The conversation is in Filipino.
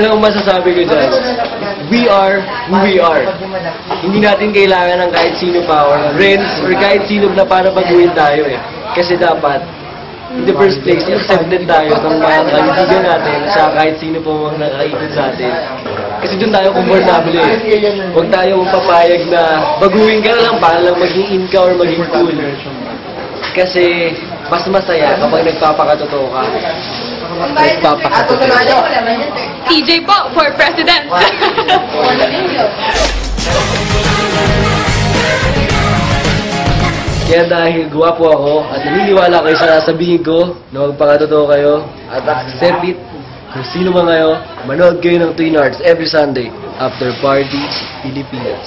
lang ang masasabi ko dyan. We are who we are. Hindi natin kailangan ng kahit sino pa or friends or kahit sino na para baguhin tayo eh. Kasi dapat, in the first place, accepted tayo ng mga kaibigan natin sa kahit sino po mga nakaikot sa atin. Kasi doon tayo komportable eh. Huwag tayo papayag na baguhin ka na lang para lang maging in ka or maging cool. Kasi mas masaya kapag nagpapakatotoo ka. Nagpapakatotoo. TJ po for president. Kaya dahil gwapo ako at naniniwala kayo sa sasabihin ko na magpakatotoo kayo at accept it kung sino man kayo, manood kayo ng Twin Arts every Sunday after Party Pilipinas.